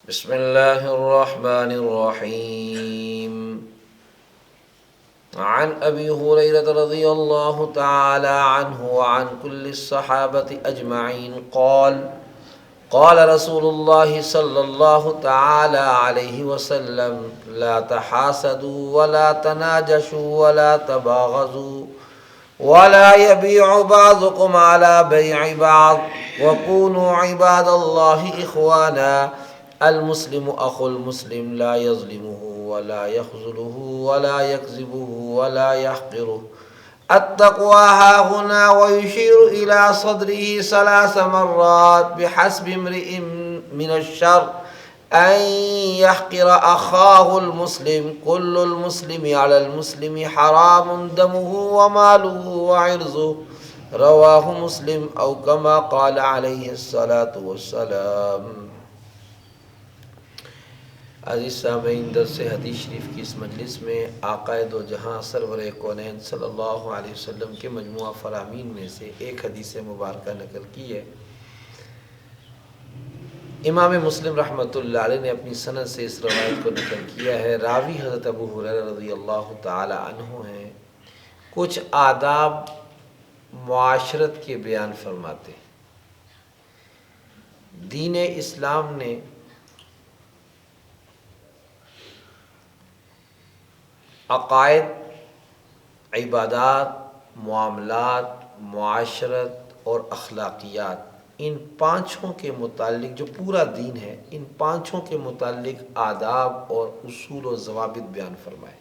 بسم اللہ الرحمن الرحیم عن ابی ہریرہ رضی اللہ تعالی عنہ وعن کل الصحابة اجمعین قال رسول اللہ صلی اللہ تعالی علیہ وسلم لا تحاسدوا ولا تناجشوا ولا تباغضوا ولا يبيع بعضكم على بيع بعض وكونوا عباد الله إخوانا المسلم أخو المسلم لا يظلمه ولا يخذله ولا يكذبه ولا يحقره التقوى هاهنا ويشير إلى صدره 3 مرات بحسب امرئ من الشر أن يحقر أخاه المسلم كل المسلم على المسلم حرام دمه وماله وعرضه رواه مسلم أو كما قال عليه الصلاة والسلام۔ عزیز سامعین، درس حدیث شریف کی اس مجلس میں آقا دو جہاں سرور کونین صلی اللہ علیہ وسلم کے مجموعہ فرامین میں سے ایک حدیث مبارکہ نقل کی ہے۔ امام مسلم رحمۃ اللہ علیہ نے اپنی سند سے اس روایت کو نقل کیا ہے۔ راوی حضرت ابو ہریرہ رضی اللہ تعالی عنہ ہیں۔ کچھ آداب معاشرت کے بیان فرماتے ہیں۔ دین اسلام نے عقائد، عبادات، معاملات، معاشرت اور اخلاقیات، ان پانچوں کے متعلق جو پورا دین ہے، ان پانچوں کے متعلق آداب اور اصول و ضوابط بیان فرمائے۔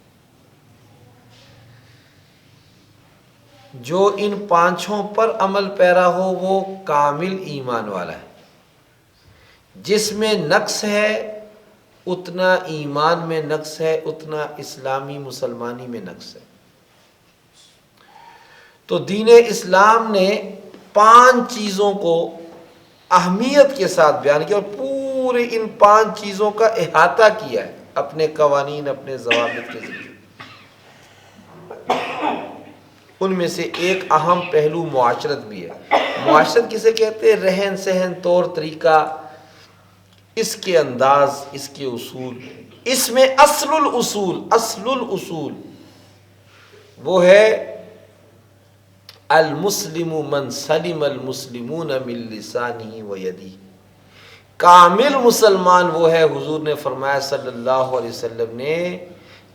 جو ان پانچوں پر عمل پیرا ہو وہ کامل ایمان والا ہے۔ جس میں نقص ہے اتنا ایمان میں نقص ہے، اتنا اسلامی مسلمانی میں نقص ہے۔ تو دین اسلام نے 5 چیزوں کو اہمیت کے ساتھ بیان کیا اور پورے ان 5 چیزوں کا احاطہ کیا ہے اپنے قوانین، اپنے ضوابط کے ذریعے۔ ان میں سے ایک اہم پہلو معاشرت بھی ہے۔ معاشرت کسے کہتے ہیں؟ رہن سہن، طور طریقہ، اس کے انداز، اس کے اصول۔ اس میں اصل الاصول وہ ہے المسلم من سلم المسلمون من لسانہ و یدہ۔ کامل مسلمان وہ ہے، حضور نے فرمایا صلی اللہ علیہ وسلم نے،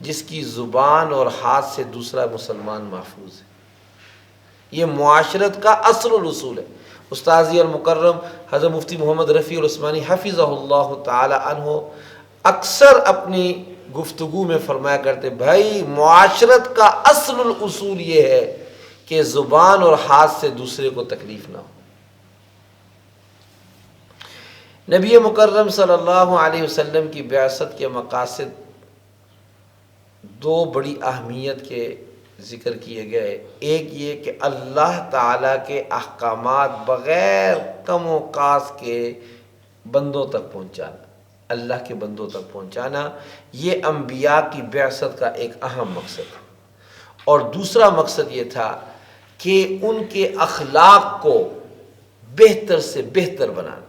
جس کی زبان اور ہاتھ سے دوسرا مسلمان محفوظ ہے۔ یہ معاشرت کا اصل الاصول ہے۔ استاذی المکرم حضرت مفتی محمد رفیع العثمانی حفظہ اللہ تعالی عنہ اکثر اپنی گفتگو میں فرمایا کرتے، بھائی معاشرت کا اصل الاصول یہ ہے کہ زبان اور ہاتھ سے دوسرے کو تکلیف نہ ہو۔ نبی مکرم صلی اللہ علیہ وسلم کی بعثت کے مقاصد 2 بڑی اہمیت کے ذکر کیے گئے۔ ایک یہ کہ اللہ تعالیٰ کے احکامات بغیر کم و کاس کے بندوں تک پہنچانا، اللہ کے بندوں تک پہنچانا، یہ انبیاء کی بعثت کا ایک اہم مقصد ہے۔ اور دوسرا مقصد یہ تھا کہ ان کے اخلاق کو بہتر سے بہتر بنانا۔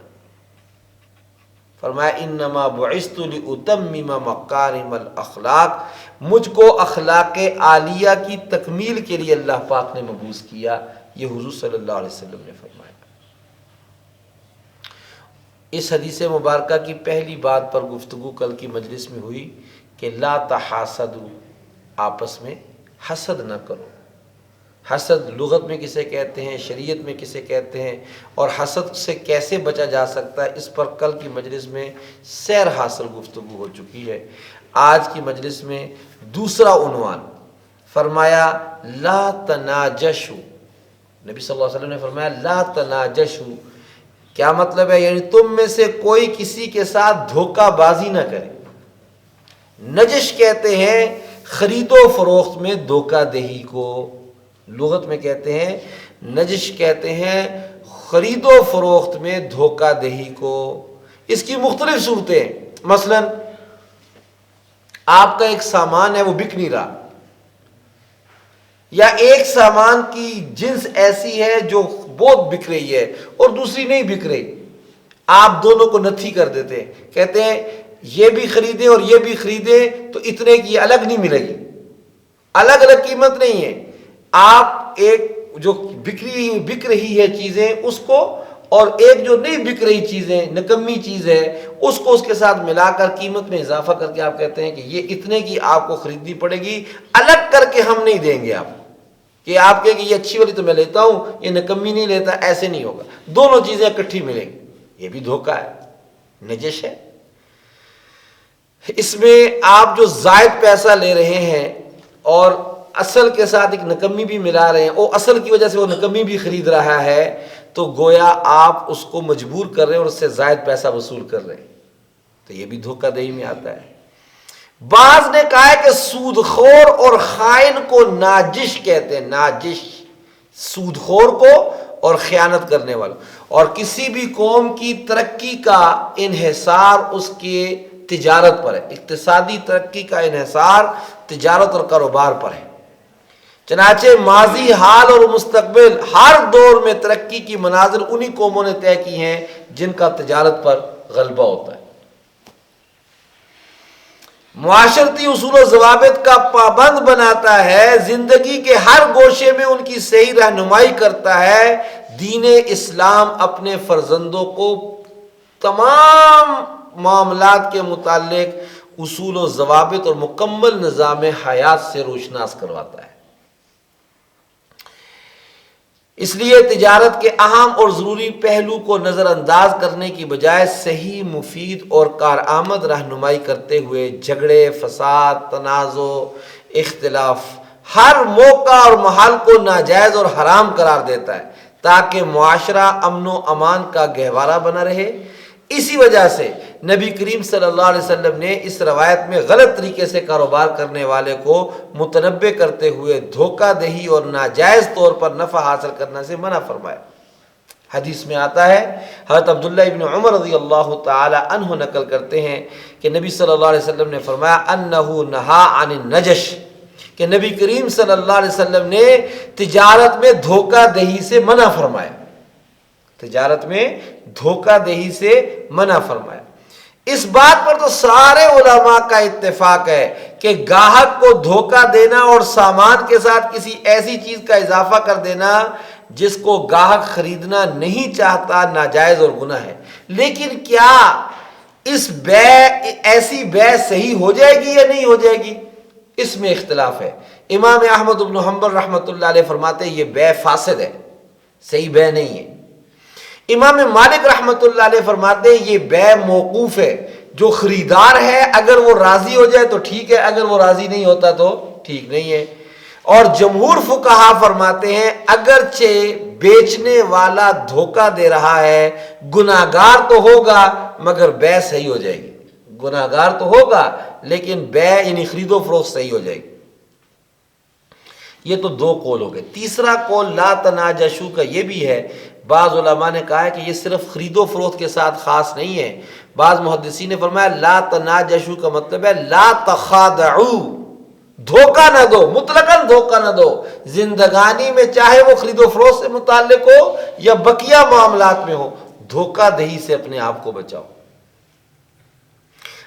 فرمایا انما بعثت لاتمم مکارم الاخلاق، مجھ کو اخلاق عالیہ کی تکمیل کے لیے اللہ پاک نے مبعوث کیا، یہ حضور صلی اللہ علیہ وسلم نے فرمایا۔ اس حدیث مبارکہ کی پہلی بات پر گفتگو کل کی مجلس میں ہوئی کہ لا تحاسدوا، آپس میں حسد نہ کرو۔ حسد لغت میں کسے کہتے ہیں، شریعت میں کسے کہتے ہیں، اور حسد سے کیسے بچا جا سکتا ہے، اس پر کل کی مجلس میں سیر حاصل گفتگو ہو چکی ہے۔ آج کی مجلس میں دوسرا عنوان فرمایا لا تناجشوا۔ نبی صلی اللہ علیہ وسلم نے فرمایا لا تناجشوا، کیا مطلب ہے؟ یعنی تم میں سے کوئی کسی کے ساتھ دھوکہ بازی نہ کرے۔ نجش کہتے ہیں خرید و فروخت میں دھوکہ دہی کو، لغت میں کہتے ہیں نجش کہتے ہیں خرید و فروخت میں دھوکہ دہی کو۔ اس کی مختلف صورتیں، مثلا آپ کا ایک سامان ہے وہ بک نہیں رہا، یا ایک سامان کی جنس ایسی ہے جو بہت بک رہی ہے اور دوسری نہیں بک رہی، آپ دونوں کو نتھی کر دیتے ہیں، کہتے ہیں یہ بھی خریدیں اور یہ بھی خریدیں تو اتنے کی الگ نہیں ملے گی، الگ الگ قیمت نہیں ہے، آپ ایک جو بک رہی ہے چیزیں اس کو، اور ایک جو نہیں بک رہی چیزیں نکمی چیز ہے اس کو اس کے ساتھ ملا کر قیمت میں اضافہ کر کے آپ کہتے ہیں کہ یہ اتنے کی آپ کو خریدنی پڑے گی، الگ کر کے ہم نہیں دیں گے آپ کو، کہ آپ کہیں کہ یہ اچھی والی تو میں لیتا ہوں یہ نکمی نہیں لیتا، ایسے نہیں ہوگا، دونوں چیزیں اکٹھی ملیں گی۔ یہ بھی دھوکہ ہے، نجش ہے۔ اس میں آپ جو زائد پیسہ لے رہے ہیں اور اصل کے ساتھ ایک نکمی بھی ملا رہے ہیں، وہ اصل کی وجہ سے وہ نکمی بھی خرید رہا ہے، تو گویا آپ اس کو مجبور کر رہے ہیں اور اس سے زائد پیسہ وصول کر رہے ہیں، تو یہ بھی دھوکہ دہی میں آتا ہے۔ بعض نے کہا ہے کہ سود خور اور خائن کو ناجش کہتے ہیں، ناجش، سود خور کو اور خیانت کرنے والا، اور کسی بھی قوم کی ترقی کا انحصار اس کے تجارت پر ہے، اقتصادی ترقی کا انحصار تجارت اور کاروبار پر ہے، چنانچہ ماضی، حال اور مستقبل ہر دور میں ترقی کی منازل انہی قوموں نے طے کی ہیں جن کا تجارت پر غلبہ ہوتا ہے۔ معاشرتی اصول و ضوابط کا پابند بناتا ہے، زندگی کے ہر گوشے میں ان کی صحیح رہنمائی کرتا ہے۔ دین اسلام اپنے فرزندوں کو تمام معاملات کے متعلق اصول و ضوابط اور مکمل نظام حیات سے روشناس کرواتا ہے۔ اس لیے تجارت کے اہم اور ضروری پہلو کو نظر انداز کرنے کی بجائے صحیح، مفید اور کارآمد رہنمائی کرتے ہوئے جھگڑے، فساد، تنازع، اختلاف، ہر موقع اور محل کو ناجائز اور حرام قرار دیتا ہے تاکہ معاشرہ امن و امان کا گہوارہ بنا رہے۔ اسی وجہ سے نبی کریم صلی اللہ علیہ وسلم نے اس روایت میں غلط طریقے سے کاروبار کرنے والے کو متنبہ کرتے ہوئے دھوکہ دہی اور ناجائز طور پر نفع حاصل کرنے سے منع فرمایا۔ حدیث میں آتا ہے، حضرت عبداللہ ابن عمر رضی اللہ تعالی عنہ نقل کرتے ہیں کہ نبی صلی اللہ علیہ وسلم نے فرمایا انہ نہا عن النجش، کہ نبی کریم صلی اللہ علیہ وسلم نے تجارت میں دھوکہ دہی سے منع فرمایا، تجارت میں دھوکہ دہی سے منع فرمایا۔ اس بات پر تو سارے علماء کا اتفاق ہے کہ گاہک کو دھوکہ دینا اور سامان کے ساتھ کسی ایسی چیز کا اضافہ کر دینا جس کو گاہک خریدنا نہیں چاہتا ناجائز اور گناہ ہے، لیکن کیا اس ایسی بے صحیح ہو جائے گی یا نہیں ہو جائے گی، اس میں اختلاف ہے۔ امام احمد بن حنبل رحمۃ اللہ علیہ فرماتے ہیں یہ بے فاسد ہے، صحیح بے نہیں ہے۔ امام مالک رحمۃ اللہ علیہ فرماتے ہیں یہ بے موقوف ہے، جو خریدار ہے اگر وہ راضی ہو جائے تو ٹھیک ہے، اگر وہ راضی نہیں ہوتا تو ٹھیک نہیں ہے۔ اور جمہور فقہا فرماتے ہیں اگرچہ بیچنے والا دھوکہ دے رہا ہے گناہگار تو ہوگا مگر بے صحیح ہو جائے گی، گناہگار تو ہوگا لیکن بے یعنی خرید و فروخت صحیح ہو جائے گی۔ یہ تو دو قول ہو گئے۔ تیسرا قول لا تناجشو کا یہ بھی ہے، بعض علماء نے کہا ہے کہ یہ صرف خرید و فروخت کے ساتھ خاص نہیں ہے، بعض محدثین نے فرمایا لا تناجشو کا مطلب ہے لا تخادعو، دھوکہ نہ دو، مطلقاً دھوکہ نہ دو، زندگانی میں چاہے وہ خرید و فروخت سے متعلق ہو یا بقیہ معاملات میں ہو، دھوکہ دہی سے اپنے آپ کو بچاؤ۔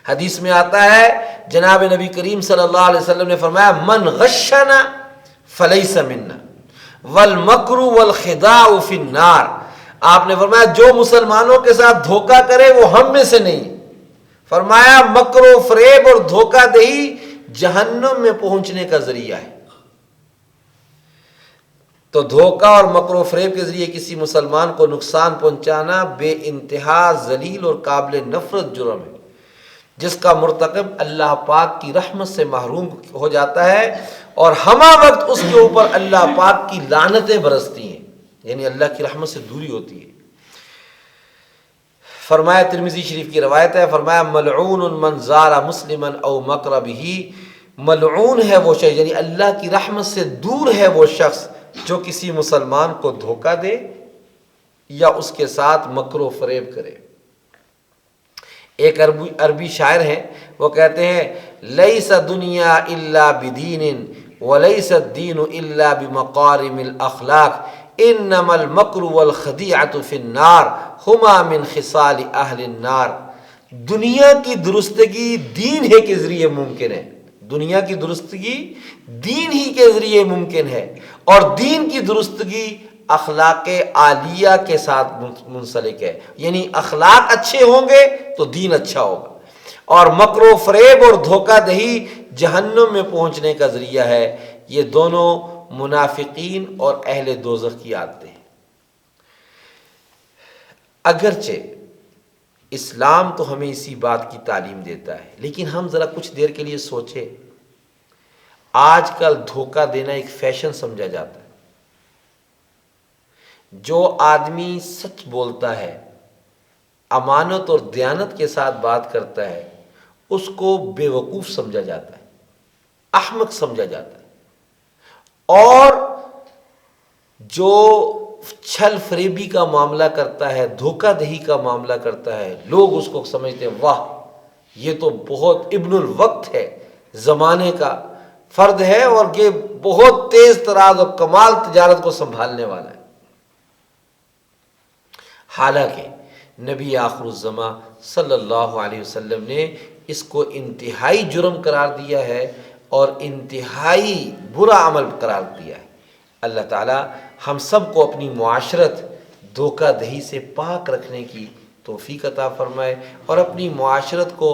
حدیث میں آتا ہے جناب نبی کریم صلی اللہ علیہ وسلم نے فرمایا من غشنا فلیس منا والمکر والخداع فی النار، آپ نے فرمایا جو مسلمانوں کے ساتھ دھوکہ کرے وہ ہم میں سے نہیں، فرمایا مکر و فریب اور دھوکہ دہی جہنم میں پہنچنے کا ذریعہ ہے۔ تو دھوکہ اور مکر و فریب کے ذریعے کسی مسلمان کو نقصان پہنچانا بے انتہا ذلیل اور قابل نفرت جرم ہے، جس کا مرتکب اللہ پاک کی رحمت سے محروم ہو جاتا ہے اور ہمہ وقت اس کے اوپر اللہ پاک کی لعنتیں برستی ہیں، یعنی اللہ کی رحمت سے دوری ہوتی ہے۔ فرمایا ترمذی شریف کی روایت ہے، فرمایا ملعون من زار مسلما او مکر بہ، ملعون ہے وہ شخص یعنی اللہ کی رحمت سے دور ہے وہ شخص جو کسی مسلمان کو دھوکہ دے یا اس کے ساتھ مکر و فریب کرے۔ ایک عربی شاعر ہیں، وہ کہتے ہیں لیس دنیا الا بدین ولیس الدین الا بمقارم الاخلاق، انما المکر والخدیعۃ فی النار ہما من خصال اہل النار. دنیا کی درستگی دین ہی کے ذریعے ممکن ہے. دنیا کی درستگی دین ہی کے ذریعے ممکن ہے، اور دین کی درستگی اخلاق عالیہ کے ساتھ منسلک ہے. یعنی اخلاق اچھے ہوں گے تو دین اچھا ہوگا. اور مکر و فریب اور دھوکہ دہی جہنم میں پہنچنے کا ذریعہ ہے. یہ دونوں منافقین اور اہل دوزخ کی عادتیں ہیں. اگرچہ اسلام تو ہمیں اسی بات کی تعلیم دیتا ہے، لیکن ہم ذرا کچھ دیر کے لیے سوچیں. آج کل دھوکہ دینا ایک فیشن سمجھا جاتا ہے. جو آدمی سچ بولتا ہے، امانت اور دیانت کے ساتھ بات کرتا ہے، اس کو بے وقوف سمجھا جاتا ہے، احمق سمجھا جاتا ہے. اور جو چھل فریبی کا معاملہ کرتا ہے، دھوکہ دہی کا معاملہ کرتا ہے، لوگ اس کو سمجھتے ہیں واہ یہ تو بہت ابن الوقت ہے، زمانے کا فرد ہے، اور یہ بہت تیز تراز اور کمال تجارت کو سنبھالنے والا ہے. حالانکہ نبی آخر الزماں صلی اللہ علیہ وسلم نے اس کو انتہائی جرم قرار دیا ہے اور انتہائی برا عمل قرار دیا ہے. اللہ تعالی ہم سب کو اپنی معاشرت دھوکہ دہی سے پاک رکھنے کی توفیق عطا فرمائے، اور اپنی معاشرت کو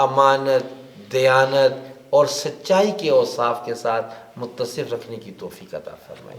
امانت، دیانت اور سچائی کے اوصاف کے ساتھ متصف رکھنے کی توفیق عطا فرمائے.